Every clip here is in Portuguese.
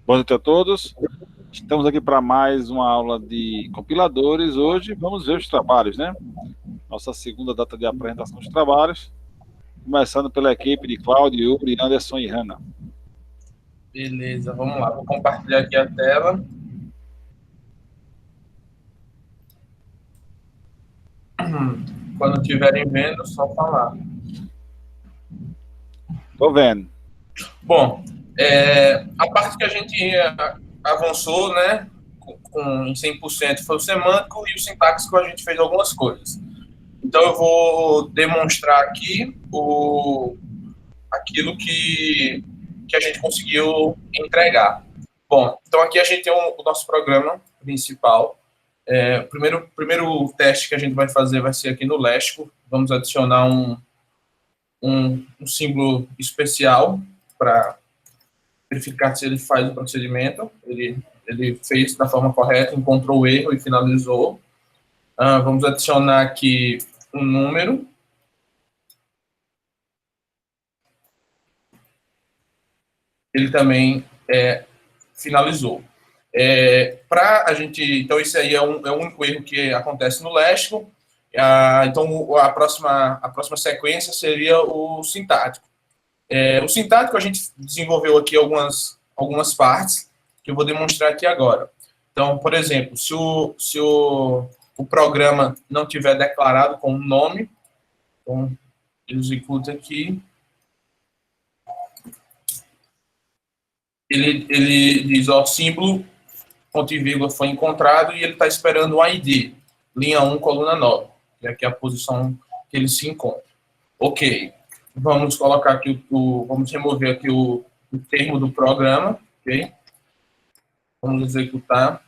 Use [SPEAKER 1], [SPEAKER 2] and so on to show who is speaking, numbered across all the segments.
[SPEAKER 1] Boa noite a todos. Estamos aqui para mais uma aula de compiladores. Hoje vamos ver os trabalhos, né? Nossa segunda data de apresentação dos trabalhos. Começando pela equipe de Cláudio, Yuri, Anderson e Hanna.
[SPEAKER 2] Beleza, vamos lá. Vou compartilhar aqui a tela. Quando estiverem vendo, só falar.
[SPEAKER 1] Estou vendo.
[SPEAKER 2] Bom, a parte que a gente avançou, né, em 100% foi o semântico e o sintáxico a gente fez algumas coisas. Então, eu vou demonstrar aqui aquilo que a gente conseguiu entregar. Bom, então aqui a gente tem o nosso programa principal. O primeiro teste que a gente vai fazer vai ser aqui no léxico. Vamos adicionar um símbolo especial para verificar se ele faz o procedimento. Ele fez da forma correta, encontrou o erro e finalizou. Vamos adicionar aqui um número. Ele também finalizou. Para a gente, então esse aí é o único erro que acontece no léxico. Então a próxima sequência seria o sintático. O sintático a gente desenvolveu aqui algumas partes que eu vou demonstrar aqui agora. Então, por exemplo, se o programa não tiver declarado com um nome, então ele executa aqui. Ele diz, ó, símbolo, ponto e vírgula foi encontrado e ele está esperando o ID, linha 1, coluna 9, que aqui é a posição que ele se encontra. Ok, vamos colocar aqui vamos remover aqui o termo do programa, ok? Vamos executar.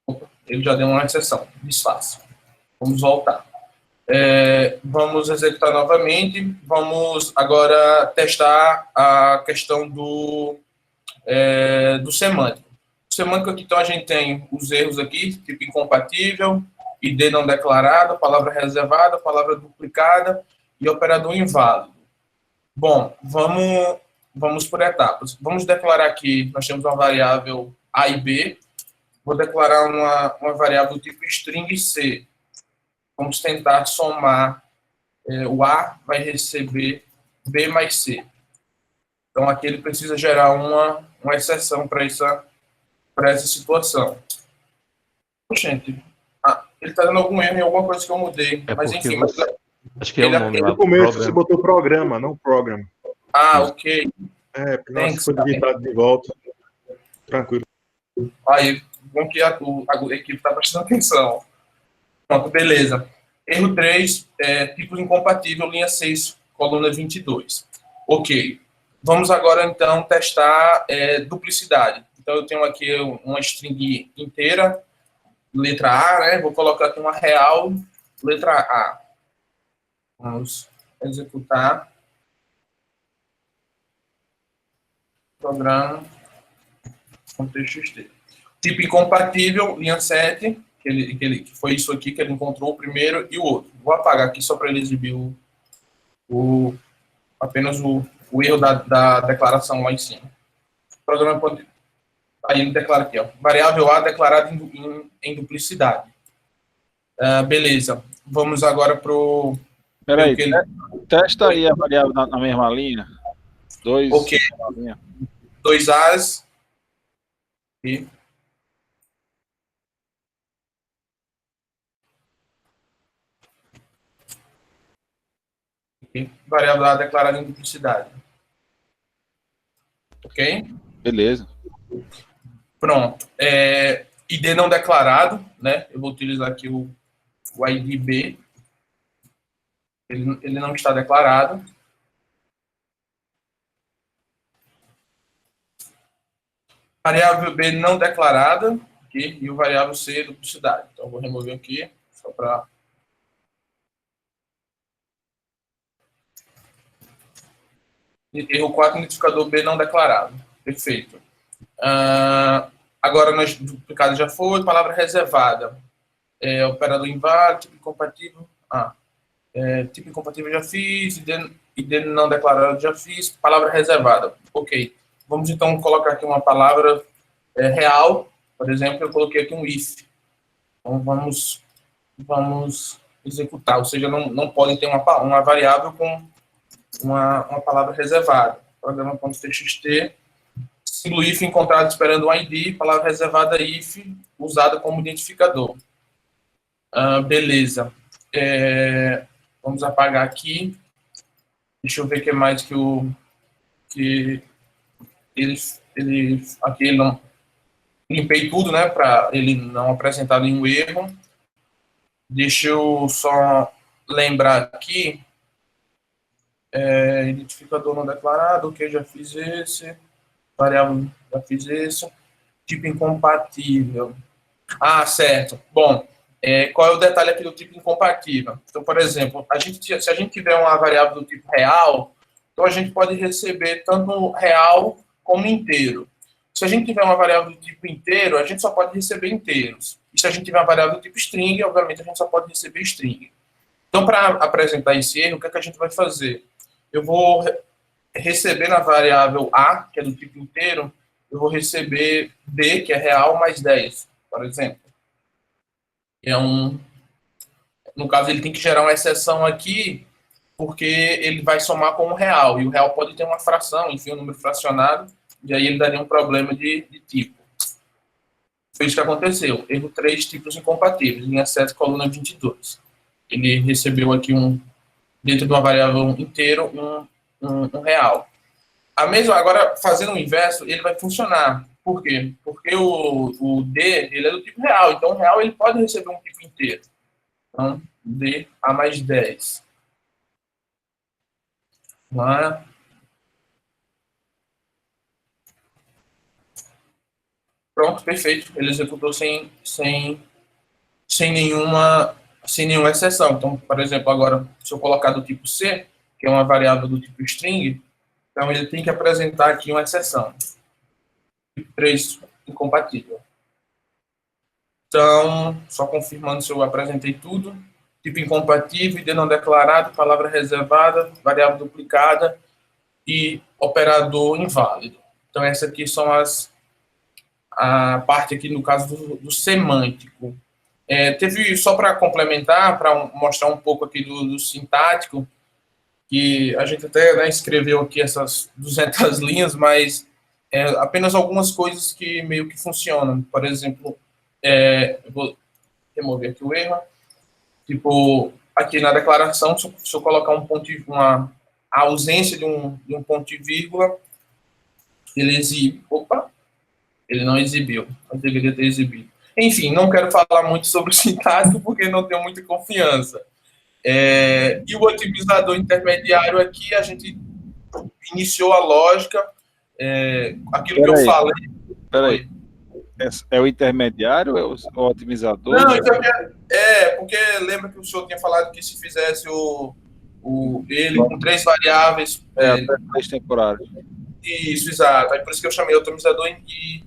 [SPEAKER 2] Opa, ele já deu uma exceção, desfaça. Vamos voltar. Vamos executar novamente. Vamos agora testar a questão do semântico. O semântico aqui, então, a gente tem os erros aqui, tipo incompatível, ID não declarado, palavra reservada, palavra duplicada e operador inválido. Bom, vamos por etapas. Vamos declarar aqui, nós temos uma variável A e B. Vou declarar uma variável do tipo string C. Vamos tentar somar, o A vai receber B mais C. Então, aqui ele precisa gerar uma exceção para essa situação. Gente, ele está dando algum erro em alguma coisa que eu mudei. Mas, enfim.
[SPEAKER 3] Acho que é o nome lá.
[SPEAKER 4] No começo você botou programa, não program.
[SPEAKER 2] Ok.
[SPEAKER 4] Nossa, foi digitado de volta. Tranquilo.
[SPEAKER 2] Aí, bom que a equipe está prestando atenção. Pronto, beleza. Erro 3, tipo incompatível, linha 6, coluna 22. Ok. Vamos agora, então, testar duplicidade. Então, eu tenho aqui uma string inteira, letra A, né? Vou colocar aqui uma real, letra A. Vamos executar. Programa. .txt. Tipo incompatível, linha 7, que foi isso aqui que ele encontrou o primeiro e o outro. Vou apagar aqui só para ele exibir apenas o erro da declaração lá em cima. Programa pode. Aí ele declara aqui, ó, variável A declarada em duplicidade. Beleza. Vamos agora para o...
[SPEAKER 1] Peraí, testa aí a variável na mesma linha.
[SPEAKER 2] Ok. 2 As. E... variável A declarada em duplicidade. Ok?
[SPEAKER 1] Beleza.
[SPEAKER 2] Pronto. ID não declarado, né? Eu vou utilizar aqui o ID B. Ele não está declarado. Variável B não declarada, okay? E o variável C duplicidade. Então, eu vou remover aqui, só para... Erro 4, identificador B não declarado. Perfeito. Agora, nós duplicado já foi, palavra reservada. Operador inválido, tipo incompatível. Tipo incompatível já fiz, ID não declarado já fiz, palavra reservada. Ok. Vamos então colocar aqui uma palavra real, por exemplo, eu coloquei aqui um if. Então vamos executar, ou seja, não pode ter uma variável com uma palavra reservada. Programa.txt, símbolo if encontrado esperando um ID, palavra reservada if, usada como identificador. Beleza. Vamos apagar aqui. Deixa eu ver o que mais que ele aqui ele não limpei tudo, né, para ele não apresentar nenhum erro. Deixa eu só lembrar aqui, identificador não declarado, ok, já fiz esse, variável, já fiz esse, tipo incompatível. Certo. Bom, qual é o detalhe aqui do tipo incompatível? Então, por exemplo, se a gente tiver uma variável do tipo real, então a gente pode receber tanto real como inteiro. Se a gente tiver uma variável do tipo inteiro, a gente só pode receber inteiros. E se a gente tiver uma variável do tipo string, obviamente a gente só pode receber string. Então, para apresentar esse erro, o que é que a gente vai fazer? Eu vou receber na variável A, que é do tipo inteiro, eu vou receber D, que é real, mais 10, por exemplo. No caso, ele tem que gerar uma exceção aqui, porque ele vai somar com o real, e o real pode ter uma fração, enfim, um número fracionado, e aí ele daria um problema de tipo. Foi isso que aconteceu. Erro 3, tipos incompatíveis, linha 7, coluna 22. Ele recebeu aqui dentro de uma variável inteiro, um real. Agora, fazendo o inverso, ele vai funcionar. Por quê? Porque o D, ele é do tipo real, então o real ele pode receber um tipo inteiro. Então, D a mais 10. Lá. Pronto, perfeito. Ele executou sem nenhuma exceção. Então, por exemplo, agora, se eu colocar do tipo C, que é uma variável do tipo string, então ele tem que apresentar aqui uma exceção. Tipo 3 incompatível. Então, só confirmando se eu apresentei tudo. Tipo incompatível, ID não declarado, palavra reservada, variável duplicada e operador inválido. Então, essa aqui são a parte aqui, no caso, do semântico. Teve, só para complementar, para mostrar um pouco aqui do sintático, que a gente até, né, escreveu aqui essas 200 linhas, mas apenas algumas coisas que meio que funcionam. Por exemplo, eu vou remover aqui o erro. Tipo, aqui na declaração, se eu colocar a ausência de um ponto e vírgula, ele exibe. Opa! Ele não exibiu, mas deveria ter exibido. Enfim, não quero falar muito sobre o sintático, porque não tenho muita confiança. E o otimizador intermediário aqui, a gente iniciou a lógica, aquilo que eu falei.
[SPEAKER 1] Peraí. É o intermediário ou é o otimizador?
[SPEAKER 2] Não, porque lembra que o senhor tinha falado que se fizesse ele com 3 variáveis.
[SPEAKER 1] Até 3 temporários.
[SPEAKER 2] Isso, exato. Aí por isso que eu chamei otimizador e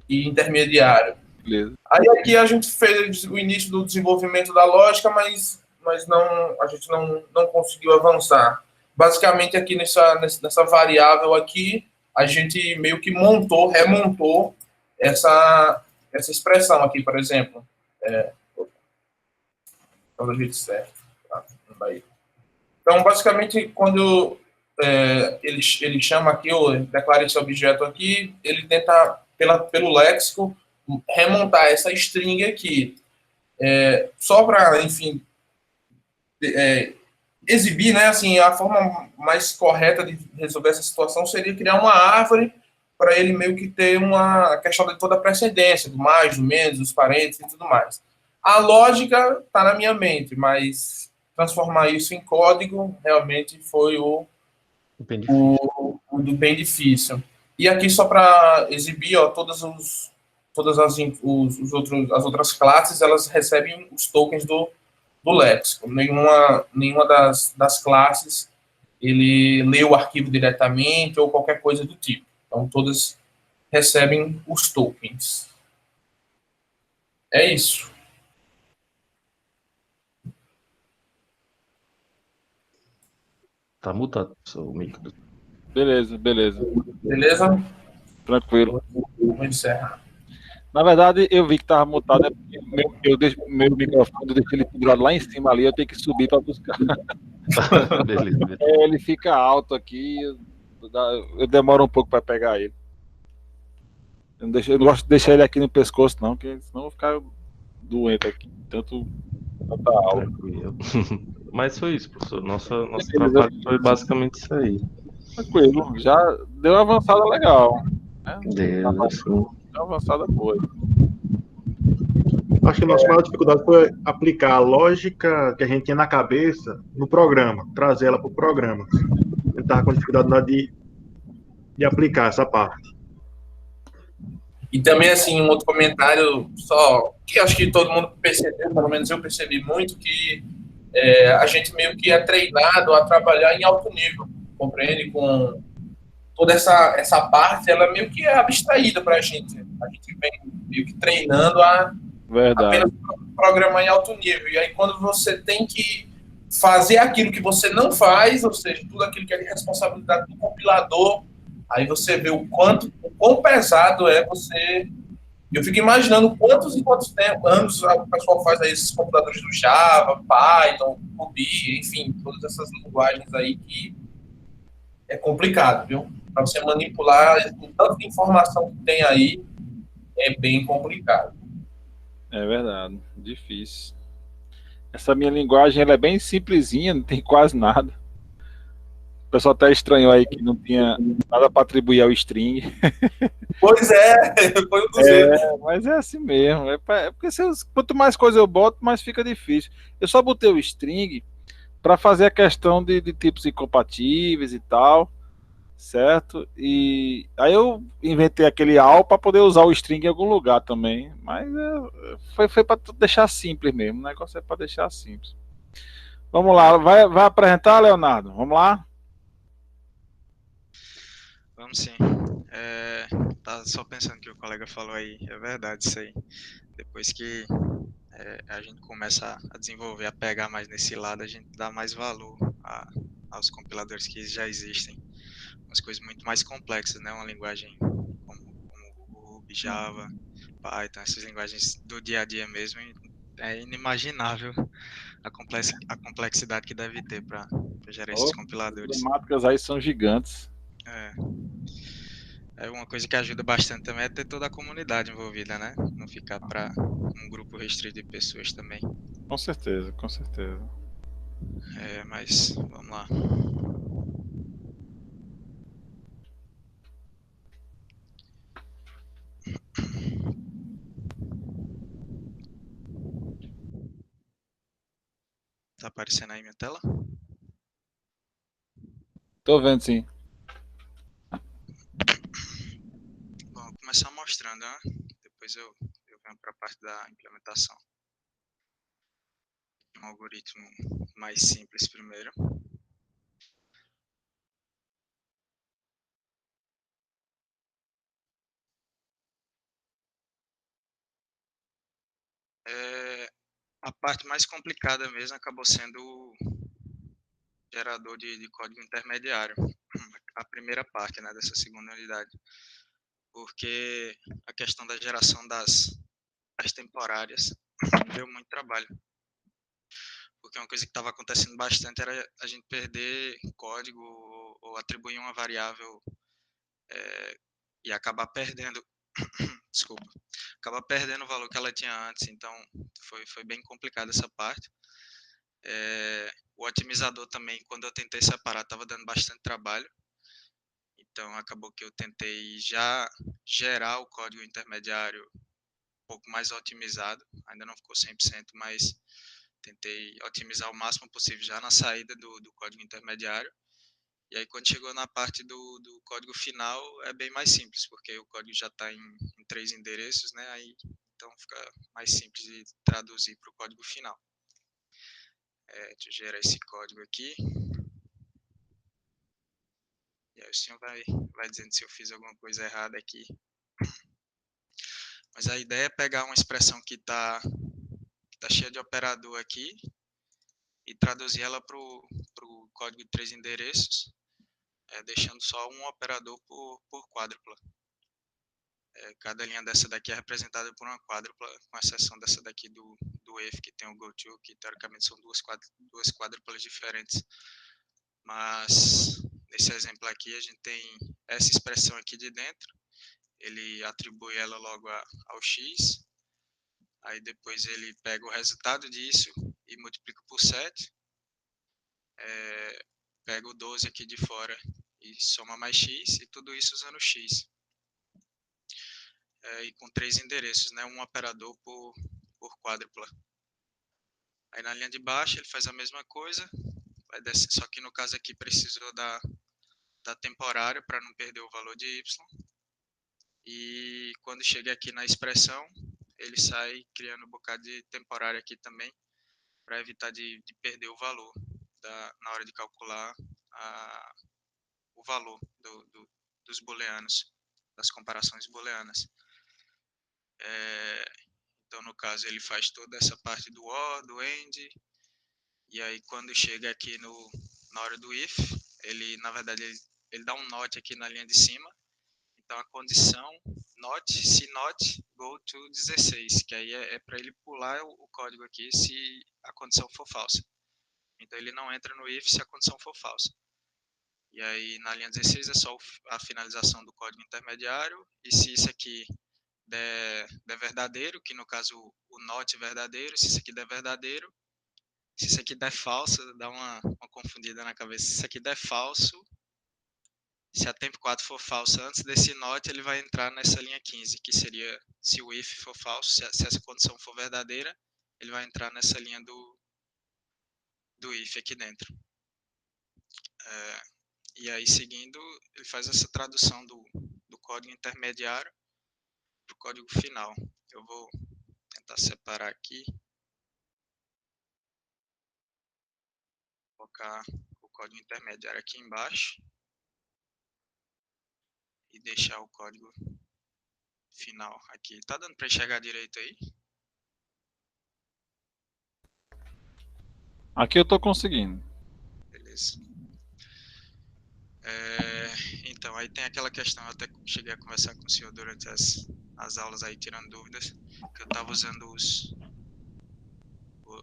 [SPEAKER 2] intermediário.
[SPEAKER 1] Beleza.
[SPEAKER 2] Aí aqui a gente fez o início do desenvolvimento da lógica, mas a gente não conseguiu avançar. Basicamente, aqui nessa variável aqui, a gente meio que remontou essa expressão aqui, por exemplo. Do jeito certo. Tá? Então, basicamente, quando ele chama aqui, ou declara esse objeto aqui, ele tenta, pelo léxico, remontar essa string aqui. Só para, enfim, exibir, né, assim, a forma mais correta de resolver essa situação seria criar uma árvore para ele meio que ter uma questão de toda a precedência, do mais, do menos, dos parênteses e tudo mais. A lógica está na minha mente, mas transformar isso em código realmente foi o bem difícil. E aqui só para exibir, ó, todas as outras classes, elas recebem os tokens do léxico. Nenhuma das classes ele lê o arquivo diretamente ou qualquer coisa do tipo. Então, todas recebem os tokens. É isso.
[SPEAKER 3] Tá mutado o micro.
[SPEAKER 1] Beleza, beleza.
[SPEAKER 2] Beleza?
[SPEAKER 1] Tranquilo.
[SPEAKER 2] Vou encerrar.
[SPEAKER 1] Na verdade, eu vi que estava mutado, meu microfone, eu deixei ele pendurado lá em cima ali, eu tenho que subir para buscar.
[SPEAKER 3] Beleza.
[SPEAKER 1] Ele fica alto aqui, eu demoro um pouco para pegar ele. Eu não gosto de deixar ele aqui no pescoço, não, porque senão eu vou ficar doente aqui. Tanta aula.
[SPEAKER 3] Tranquilo. Mas foi isso, professor. Nosso
[SPEAKER 1] Beleza.
[SPEAKER 3] trabalho foi basicamente isso aí.
[SPEAKER 1] Tranquilo, já deu uma avançada legal, né?
[SPEAKER 3] Deu, assim.
[SPEAKER 1] Deu uma avançada boa.
[SPEAKER 4] Acho que a nossa maior dificuldade foi aplicar a lógica que a gente tinha na cabeça no programa, trazer ela para o programa. A gente estava com dificuldade de aplicar essa parte.
[SPEAKER 2] E também, assim, um outro comentário só, que acho que todo mundo percebeu, pelo menos eu percebi muito, que a gente meio que é treinado a trabalhar em alto nível, compreende? Com toda essa parte, ela meio que é abstraída para a gente. A gente vem meio que treinando a
[SPEAKER 1] Verdade.
[SPEAKER 2] apenas programar em alto nível. E aí, quando você tem que fazer aquilo que você não faz, ou seja, tudo aquilo que é responsabilidade do compilador, aí você vê o quão pesado é você. Eu fico imaginando quantos e quantos anos o pessoal faz aí esses compiladores do Java, Python, Ruby, enfim, todas essas linguagens aí que é complicado, viu? Para você manipular o tanto de informação que tem aí, é bem complicado.
[SPEAKER 1] É verdade, difícil. Essa minha linguagem ela é bem simplesinha, não tem quase nada. O pessoal até estranhou aí que não tinha nada para atribuir ao string.
[SPEAKER 2] Pois é, foi um dos erros.
[SPEAKER 1] Mas é assim mesmo. Porque quanto mais coisa eu boto, mais fica difícil. Eu só botei o string para fazer a questão de tipos incompatíveis e tal, certo? E aí eu inventei aquele AL para poder usar o string em algum lugar também. Mas foi para deixar simples mesmo. O negócio é para deixar simples. Vamos lá, vai apresentar, Leonardo? Vamos lá?
[SPEAKER 5] Vamos sim. Tá só pensando que o colega falou aí, é verdade isso aí. Depois que a gente começa a desenvolver, a pegar mais nesse lado, a gente dá mais valor aos compiladores que já existem. Umas coisas muito mais complexas, né? Uma linguagem como o Ruby, Java, Python, essas linguagens do dia a dia mesmo, é inimaginável a complexidade que deve ter para gerar esses
[SPEAKER 1] As
[SPEAKER 5] compiladores.
[SPEAKER 1] problemáticas aí são gigantes.
[SPEAKER 5] Uma coisa que ajuda bastante também é ter toda a comunidade envolvida, né? Não ficar para um grupo restrito de pessoas também.
[SPEAKER 1] Com certeza, com certeza.
[SPEAKER 5] Mas vamos lá. Tá aparecendo aí minha tela?
[SPEAKER 1] Tô vendo, sim.
[SPEAKER 5] Bom, vou começar mostrando, né? Depois eu venho para a parte da implementação. Um algoritmo mais simples primeiro. A parte mais complicada mesmo acabou sendo o gerador de código intermediário. A primeira parte, né, dessa segunda unidade. Porque a questão da geração das temporárias deu muito trabalho. Porque uma coisa que estava acontecendo bastante era a gente perder código ou atribuir uma variável e acabar perdendo, desculpa, acabar perdendo o valor que ela tinha antes. Então, foi bem complicado essa parte. O otimizador também, quando eu tentei separar, estava dando bastante trabalho. Então, acabou que eu tentei já gerar o código intermediário um pouco mais otimizado. Ainda não ficou 100%, mas tentei otimizar o máximo possível já na saída do código intermediário. E aí, quando chegou na parte do código final, é bem mais simples, porque o código já está em 3 endereços, né? Aí, então, fica mais simples de traduzir para o código final. Deixa eu gerar esse código aqui. E aí o senhor vai dizendo se eu fiz alguma coisa errada aqui. Mas a ideia é pegar uma expressão que está cheia de operador aqui e traduzir ela para o código de 3 endereços, deixando só um operador por quádrupla. Cada linha dessa daqui é representada por uma quádrupla, com exceção dessa daqui do if, que tem o goto, que teoricamente são duas quádruplas diferentes. Mas, nesse exemplo aqui, a gente tem essa expressão aqui de dentro, ele atribui ela logo ao x, aí depois ele pega o resultado disso e multiplica por 7, pega o 12 aqui de fora e soma mais x, e tudo isso usando x. E com 3 endereços, né, um operador por quádrupla. Aí na linha de baixo ele faz a mesma coisa, vai descer, só que no caso aqui precisou da temporária para não perder o valor de y. E quando chega aqui na expressão, ele sai criando um bocado de temporária aqui também, para evitar de perder o valor na hora de calcular o valor dos booleanos, das comparações booleanas. Então, no caso, ele faz toda essa parte do OR, do AND, e aí quando chega aqui na hora do IF, ele, na verdade, ele dá um NOT aqui na linha de cima. Então, a condição NOT, se NOT, go to 16, que aí é para ele pular o código aqui se a condição for falsa. Então, ele não entra no IF se a condição for falsa. E aí, na linha 16, é só a finalização do código intermediário, e se isso aqui der verdadeiro, que no caso o NOT é verdadeiro, se isso aqui der verdadeiro, se isso aqui der falso, dá uma confundida na cabeça, se isso aqui der falso, se a temp 4 for falsa antes desse NOT, ele vai entrar nessa linha 15, que seria, se o if for falso, se essa condição for verdadeira, ele vai entrar nessa linha do if aqui dentro. E aí, seguindo, ele faz essa tradução do código intermediário para o código final. Eu vou tentar separar aqui. Colocar o código intermediário aqui embaixo. E deixar o código final aqui. Tá dando para enxergar direito aí?
[SPEAKER 1] Aqui eu estou conseguindo.
[SPEAKER 5] Beleza. Então, aí tem aquela questão, eu até cheguei a conversar com o senhor durante as aulas aí, tirando dúvidas, que eu estava usando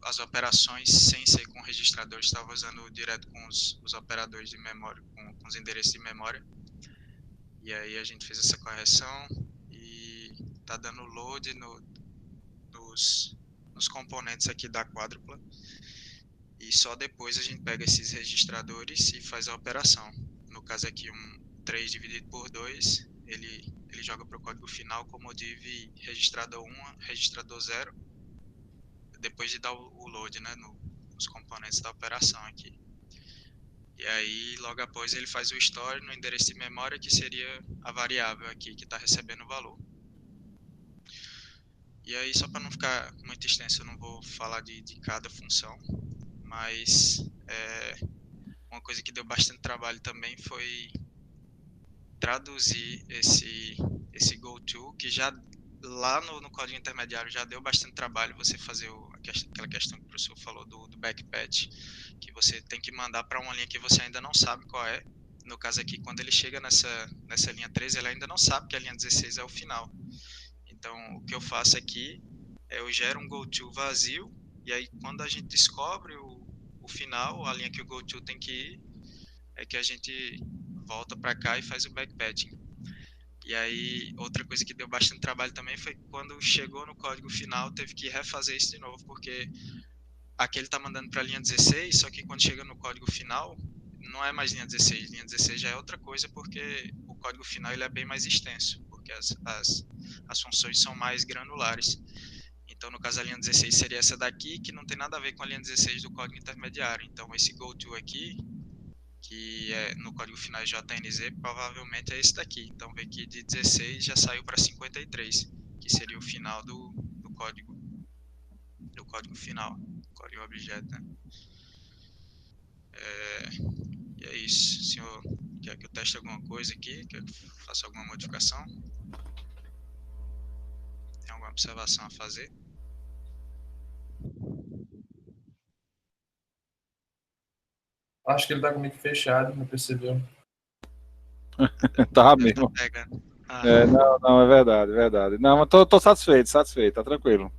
[SPEAKER 5] as operações sem ser com registradores, estava usando direto com os operadores de memória, com os endereços de memória. E aí a gente fez essa correção e tá dando load nos componentes aqui da quádrupla. E só depois a gente pega esses registradores e faz a operação. No caso aqui, um 3 dividido por 2, ele joga para o código final como div registrador 1, registrador 0, depois de dar o load, né, nos componentes da operação aqui. E aí, logo após, ele faz o store no endereço de memória, que seria a variável aqui que está recebendo o valor. E aí, só para não ficar muito extenso, eu não vou falar de cada função, mas uma coisa que deu bastante trabalho também foi traduzir esse goto, que já lá no código intermediário já deu bastante trabalho você fazer aquela questão que o professor falou do backpatch, que você tem que mandar para uma linha que você ainda não sabe qual é. No caso aqui, quando ele chega nessa linha 13, ele ainda não sabe que a linha 16 é o final. Então, o que eu faço aqui é eu gero um goto vazio, e aí quando a gente descobre o final, a linha que o goto tem que ir, é que a gente volta para cá e faz o backpatching. E aí, outra coisa que deu bastante trabalho também foi quando chegou no código final, teve que refazer isso de novo, porque aqui ele está mandando para a linha 16, só que quando chega no código final, não é mais linha 16. Linha 16 já é outra coisa, porque o código final ele é bem mais extenso, porque as funções são mais granulares. Então, no caso, a linha 16 seria essa daqui, que não tem nada a ver com a linha 16 do código intermediário. Então, esse goto aqui, que é no código final JNZ, provavelmente é esse daqui. Então, vê que de 16 já saiu para 53, que seria o final do código final, código objeto, né? E é isso. O senhor quer que eu teste alguma coisa aqui? Quer que eu faça alguma modificação? Tem alguma observação a fazer?
[SPEAKER 2] Acho que ele tá com o mic fechado, não percebeu?
[SPEAKER 1] Tá
[SPEAKER 5] Deve tá
[SPEAKER 1] mesmo.
[SPEAKER 5] pegando. Ah,
[SPEAKER 1] Não, é verdade, é verdade. Não, mas tô satisfeito, tá tranquilo.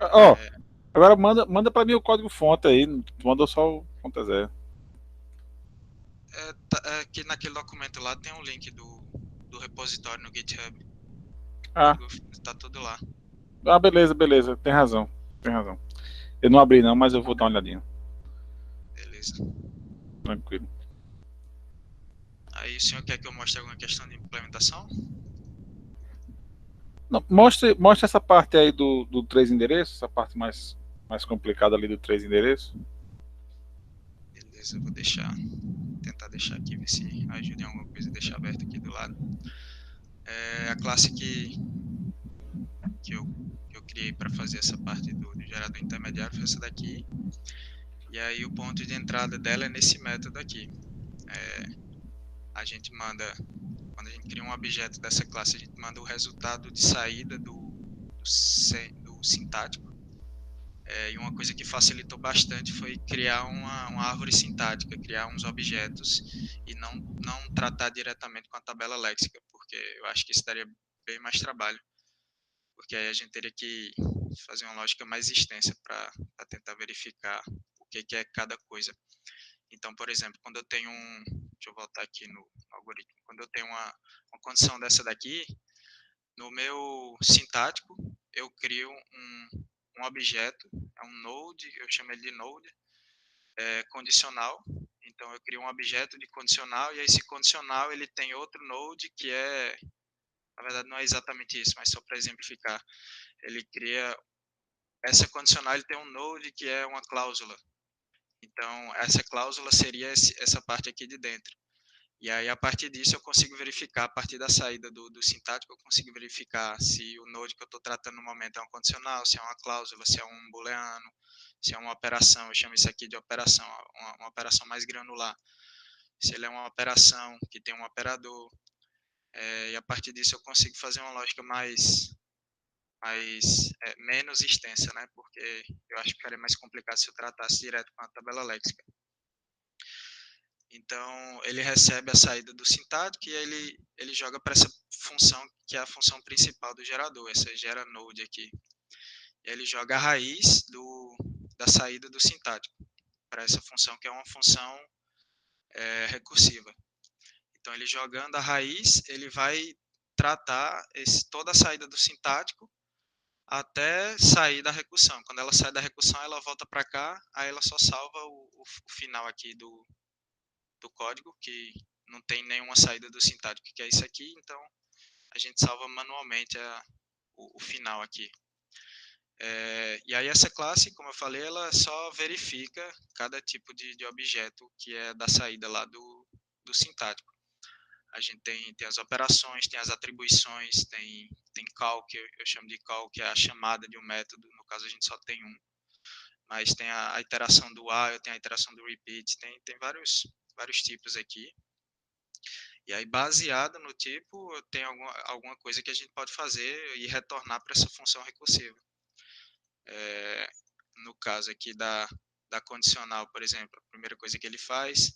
[SPEAKER 1] Ó,
[SPEAKER 5] é,
[SPEAKER 1] agora manda pra mim o código-fonte aí, tu mandou só o fonte zero.
[SPEAKER 5] que naquele documento lá tem um link do repositório no GitHub.
[SPEAKER 1] Ah,
[SPEAKER 5] Tá tudo lá.
[SPEAKER 1] beleza, tem razão. Eu não abri não, mas eu vou dar uma olhadinha,
[SPEAKER 5] Beleza.
[SPEAKER 1] tranquilo.
[SPEAKER 5] Aí o senhor quer que eu mostre alguma questão de implementação?
[SPEAKER 1] Não, mostra essa parte aí do 3 endereços, essa parte mais complicada ali do 3 endereços.
[SPEAKER 5] Beleza, eu vou tentar deixar aqui, ver se ajuda em alguma coisa, deixar aberto aqui do lado. A classe que eu criei para fazer essa parte do gerador intermediário foi essa daqui. E aí o ponto de entrada dela é nesse método aqui. A gente manda, quando a gente cria um objeto dessa classe, a gente manda o resultado de saída do sintático. E uma coisa que facilitou bastante foi criar uma árvore sintática, criar uns objetos e não tratar diretamente com a tabela léxica, porque eu acho que isso daria bem mais trabalho, porque aí a gente teria que fazer uma lógica mais extensa para tentar verificar o que é cada coisa. Então, por exemplo, quando eu tenho deixa eu voltar aqui no algoritmo, quando eu tenho uma condição dessa daqui, no meu sintático, eu crio um objeto, é um node, eu chamo ele de node, condicional. Então, eu crio um objeto de condicional, e esse condicional ele tem outro node que na verdade não é exatamente isso, mas só para exemplificar, ele cria, essa condicional ele tem um node que é uma cláusula. Então, essa cláusula seria essa parte aqui de dentro. E aí, a partir disso, eu consigo verificar, a partir da saída do sintático, eu consigo verificar se o node que eu estou tratando no momento é um condicional, se é uma cláusula, se é um booleano, se é uma operação, eu chamo isso aqui de operação, uma operação mais granular. Se ele é uma operação que tem um operador, e a partir disso eu consigo fazer uma lógica menos extensa, né? Porque eu acho que ficaria mais complicado se eu tratasse direto com a tabela léxica. Então, ele recebe a saída do sintático e ele joga para essa função, que é a função principal do gerador, essa gera node aqui. E ele joga a raiz da saída do sintático para essa função, que é uma função recursiva. Então, ele jogando a raiz, ele vai tratar toda a saída do sintático até sair da recursão. Quando ela sai da recursão, ela volta para cá, aí ela só salva o final aqui do código, que não tem nenhuma saída do sintático, que é isso aqui, então a gente salva manualmente o final aqui. E aí essa classe, como eu falei, ela só verifica cada tipo de objeto que é da saída lá do sintático. A gente tem as operações, tem as atribuições, tem call, que eu chamo de call, que é a chamada de um método, no caso a gente só tem um. Mas tem a iteração do while, tem a iteração do repeat, tem vários tipos aqui. E aí, baseado no tipo, tem alguma coisa que a gente pode fazer e retornar para essa função recursiva. No caso aqui da condicional, por exemplo, a primeira coisa que ele faz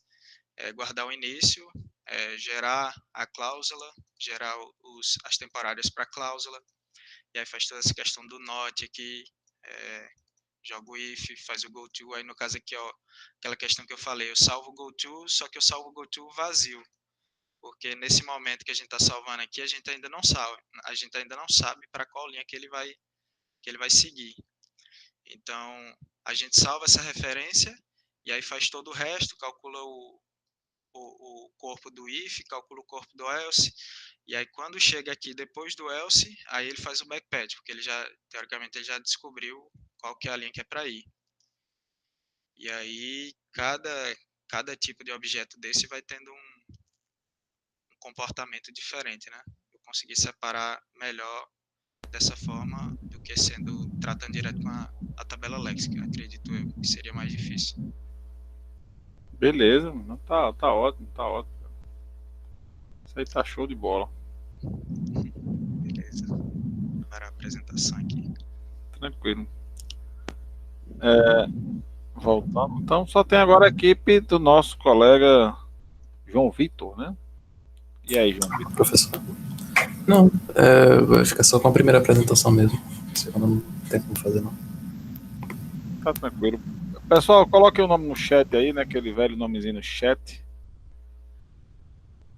[SPEAKER 5] é guardar o início, gerar a cláusula, gerar as temporárias para a cláusula, e aí faz toda essa questão do not aqui, joga o if, faz o goTo, aí no caso aqui, ó, aquela questão que eu falei, eu salvo o goTo, só que eu salvo o goTo vazio, porque nesse momento que a gente está salvando aqui, a gente ainda não sabe para qual linha que ele vai seguir. Então, a gente salva essa referência, e aí faz todo o resto, calcula o corpo do if, calcula o corpo do else, e aí quando chega aqui depois do else, aí ele faz o backpatch, porque teoricamente, ele já descobriu qual que é a linha que é para ir. E aí, cada tipo de objeto desse vai tendo um comportamento diferente, né? Eu consegui separar melhor dessa forma do que tratando direto com a tabela léxica, acredito eu, que seria mais difícil.
[SPEAKER 1] Beleza, mano. Tá ótimo, tá ótimo. Isso aí tá show de bola.
[SPEAKER 5] Beleza. Para a apresentação aqui.
[SPEAKER 1] Tranquilo. Voltando. Então só tem agora a equipe do nosso colega João Vitor, né? E aí, João Vitor?
[SPEAKER 6] Professor. Não, eu acho que é só com a primeira apresentação mesmo. Segunda não tem como fazer, não.
[SPEAKER 1] Tá tranquilo. Pessoal, coloque o nome no chat aí, né? Aquele velho nomezinho no chat.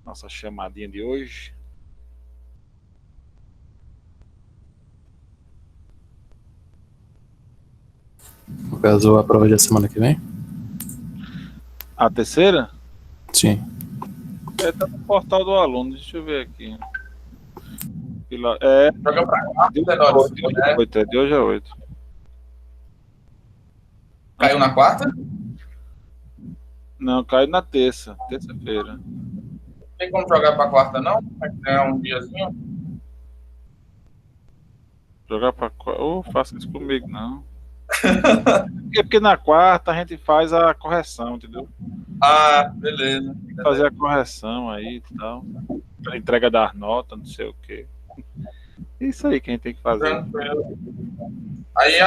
[SPEAKER 1] Nossa chamadinha de hoje.
[SPEAKER 6] No caso, a prova de semana que vem?
[SPEAKER 1] A terceira?
[SPEAKER 6] Sim.
[SPEAKER 1] Tá no portal do aluno, deixa eu ver aqui.
[SPEAKER 2] Joga pra cá,
[SPEAKER 1] de
[SPEAKER 2] Tenório,
[SPEAKER 1] hoje a 8, de hoje a 8.
[SPEAKER 2] Caiu na quarta?
[SPEAKER 1] Não, cai na terça-feira.
[SPEAKER 2] Tem como jogar pra quarta, não? Vai ganhar um diazinho?
[SPEAKER 1] Jogar pra quarta. Faça isso comigo, não. Porque na quarta a gente faz a correção, entendeu?
[SPEAKER 2] Ah, beleza.
[SPEAKER 1] Fazer a correção aí e tal. A entrega das notas, não sei o quê. Isso aí que a gente tem que fazer.
[SPEAKER 2] Tranquilo. Aí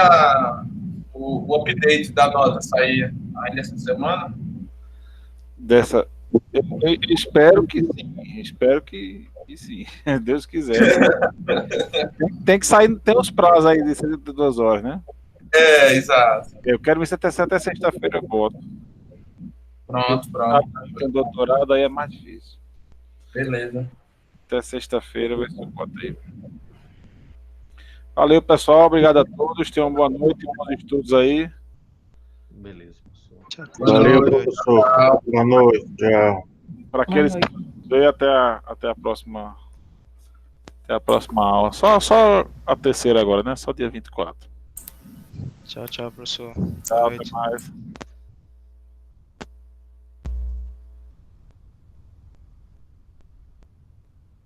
[SPEAKER 2] o update da nota sair ainda essa semana?
[SPEAKER 1] Eu espero que sim. Espero que sim. Deus quiser. Tem que sair, tem os prazos aí de 72 horas, né?
[SPEAKER 2] Exato.
[SPEAKER 1] Eu quero ver se até sexta-feira eu boto.
[SPEAKER 2] Pronto.
[SPEAKER 1] Tem doutorado, aí é mais difícil.
[SPEAKER 2] Beleza.
[SPEAKER 1] Até sexta-feira, ver se eu boto aí. Valeu, pessoal. Obrigado a todos. Tenham uma boa noite e bons estudos aí.
[SPEAKER 3] Beleza, professor.
[SPEAKER 5] Tchau,
[SPEAKER 4] Valeu,
[SPEAKER 5] tchau.
[SPEAKER 4] professor. Boa noite. Tchau.
[SPEAKER 1] Para aqueles que veio até a próxima. Até a próxima aula. Só a terceira agora, né? Só dia 24.
[SPEAKER 5] Tchau, professor.
[SPEAKER 1] Tchau,
[SPEAKER 5] Boa
[SPEAKER 1] até
[SPEAKER 5] noite.
[SPEAKER 1] mais.